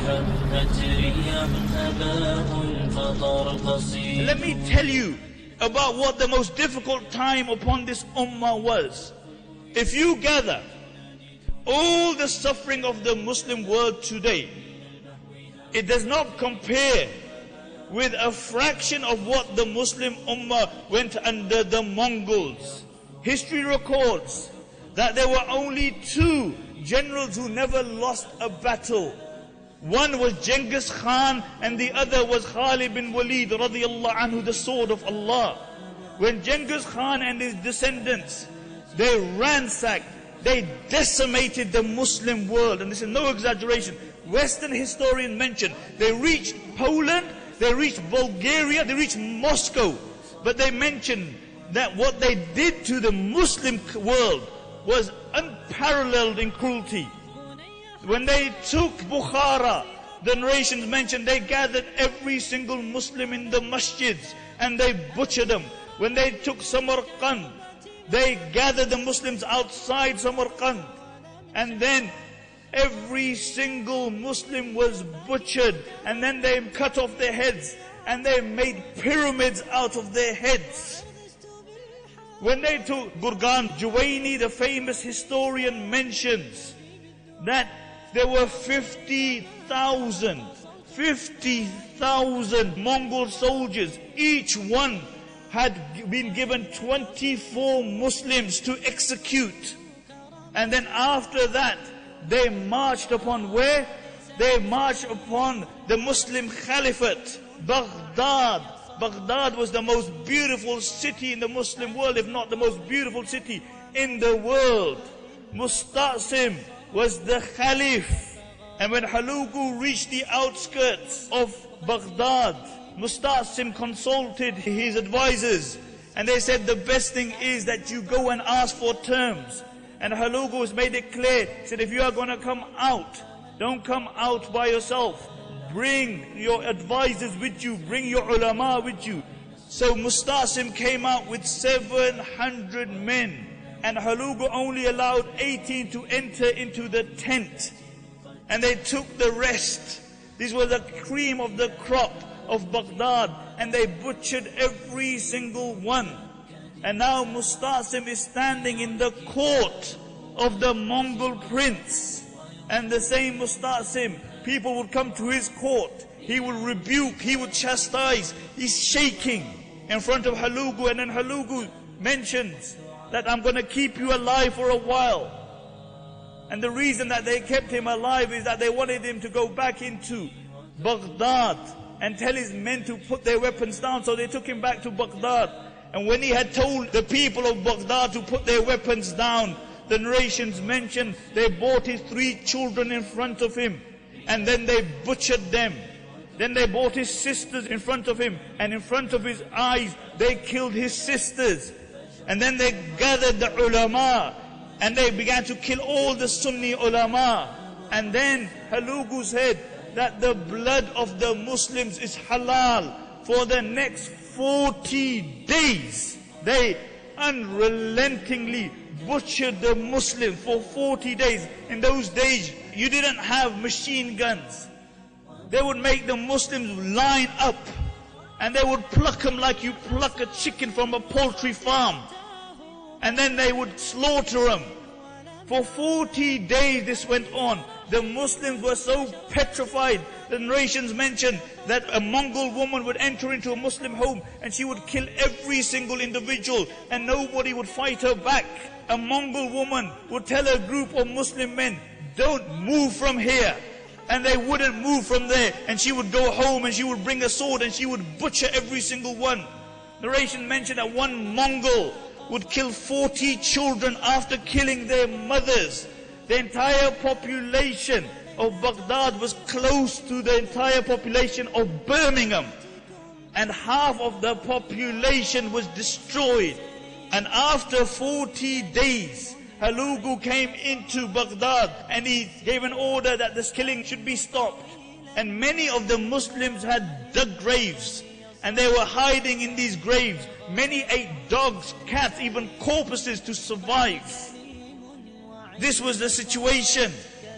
Let me tell you about what the most difficult time upon this ummah was. If you gather all the suffering of the Muslim world today, it does not compare with a fraction of what the Muslim ummah went under the Mongols. History records that there were only two generals who never lost a battle. One was Genghis Khan and the other was Khalid bin Walid radiyallahu anhu, the sword of Allah. When Genghis Khan and his descendants, they ransacked, they decimated the Muslim world, and this is no exaggeration. Western historians mention they reached Poland, they reached Bulgaria, they reached Moscow, but they mentioned that what they did to the Muslim world was unparalleled in cruelty. When they took Bukhara, the narrations mentioned they gathered every single Muslim in the masjids and they butchered them. When they took Samarkand, they gathered the Muslims outside Samarkand, and then every single Muslim was butchered, and then they cut off their heads and they made pyramids out of their heads. When they took Burgan, Juwayni, the famous historian, mentions that there were 50,000 Mongol soldiers. Each one had been given 24 Muslims to execute. And then after that, they marched upon where? They marched upon the Muslim Caliphate, Baghdad. Baghdad was the most beautiful city in the Muslim world, if not the most beautiful city in the world. Musta'sim was the Caliph. And when Hulagu reached the outskirts of Baghdad, Musta'sim consulted his advisors, and they said the best thing is that you go and ask for terms. And Hulagu has made it clear, he said, if you are going to come out, don't come out by yourself. Bring your advisors with you, bring your ulama with you. So Musta'sim came out with 700 men, and Hulagu only allowed 18 to enter into the tent. And they took the rest. This was the cream of the crop of Baghdad, and they butchered every single one. And now Musta'sim is standing in the court of the Mongol prince. And the same Musta'sim, people would come to his court. He would rebuke, he would chastise. He's shaking in front of Hulagu, and then Hulagu mentions that I'm going to keep you alive for a while. And the reason that they kept him alive is that they wanted him to go back into Baghdad and tell his men to put their weapons down. So they took him back to Baghdad. And when he had told the people of Baghdad to put their weapons down, the narrations mention they brought his 3 children in front of him, and then they butchered them. Then they brought his sisters in front of him, and in front of his eyes they killed his sisters. And then they gathered the ulama, and they began to kill all the Sunni ulama. And then Hulagu said that the blood of the Muslims is halal. For the next 40 days, they unrelentingly butchered the Muslims for 40 days. In those days, you didn't have machine guns. They would make the Muslims line up, and they would pluck them like you pluck a chicken from a poultry farm. And then they would slaughter them. For 40 days this went on. The Muslims were so petrified. The narrations mention that a Mongol woman would enter into a Muslim home and she would kill every single individual, and nobody would fight her back. A Mongol woman would tell a group of Muslim men, don't move from here. And they wouldn't move from there. And she would go home and she would bring a sword and she would butcher every single one. Narration mentioned that one Mongol would kill 40 children after killing their mothers. The entire population of Baghdad was close to the entire population of Birmingham. And half of the population was destroyed. And after 40 days, Hulagu came into Baghdad and he gave an order that this killing should be stopped. And many of the Muslims had dug graves, and they were hiding in these graves. Many ate dogs, cats, even corpses to survive. This was the situation.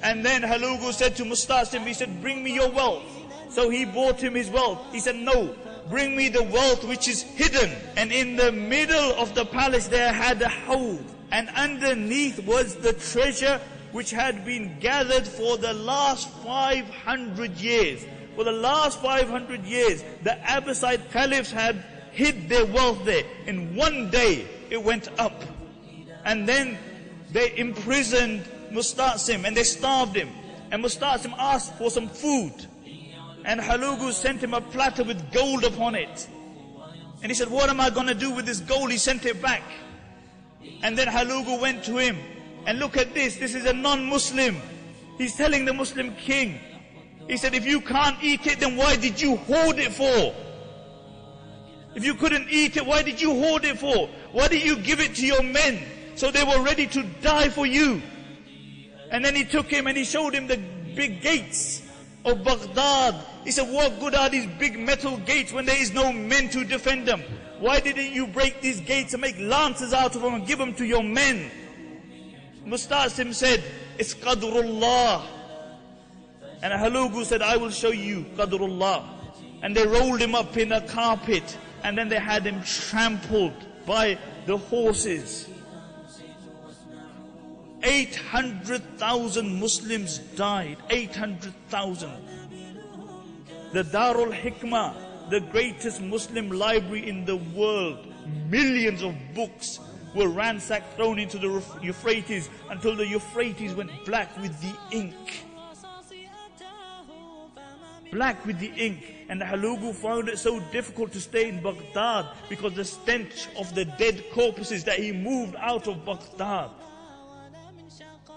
And then Hulagu said to Musta'sim, he said, bring me your wealth. So he brought him his wealth. He said, no, bring me the wealth which is hidden. And in the middle of the palace there had a hawd. And underneath was the treasure which had been gathered for the last 500 years. For the last 500 years, the Abbasid caliphs had hid their wealth there. In one day, it went up. And then they imprisoned Musta'sim and they starved him. And Musta'sim asked for some food. And Hulagu sent him a platter with gold upon it. And he said, what am I going to do with this gold? He sent it back. And then Hulagu went to him. And look at this. This is a non-Muslim. He's telling the Muslim king. He said, if you can't eat it, then why did you hoard it for? If you couldn't eat it, why did you hoard it for? Why did you give it to your men? So they were ready to die for you. And then he took him and he showed him the big gates of Baghdad. He said, what good are these big metal gates when there is no men to defend them? Why didn't you break these gates and make lances out of them and give them to your men? Musta'sim said, it's Qadrullah. And Hulagu said, I will show you Qadrullah. And they rolled him up in a carpet. And then they had him trampled by the horses. 800,000 Muslims died. 800,000. The Darul Hikmah, the greatest Muslim library in the world. Millions of books were ransacked, thrown into the Euphrates until the Euphrates went black with the ink. Black with the ink. And Hulagu found it so difficult to stay in Baghdad because the stench of the dead corpses that he moved out of Baghdad.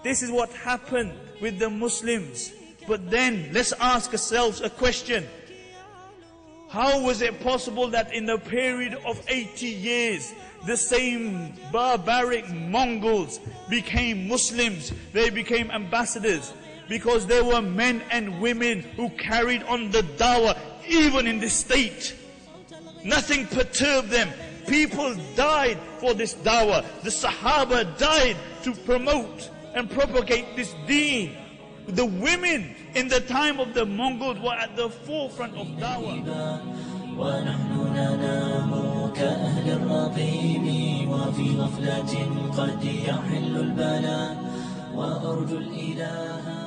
This is what happened with the Muslims. But then, let's ask ourselves a question. How was it possible that in a period of 80 years, the same barbaric Mongols became Muslims? They became ambassadors. Because there were men and women who carried on the dawah, even in this state. Nothing perturbed them. People died for this dawah. The Sahaba died to promote and propagate this deen. The women in the time of the Mongols were at the forefront of dawah. ونحن ننام كأهل الرقيم وفي غفلة قد يحل البلاء وأرجو الإله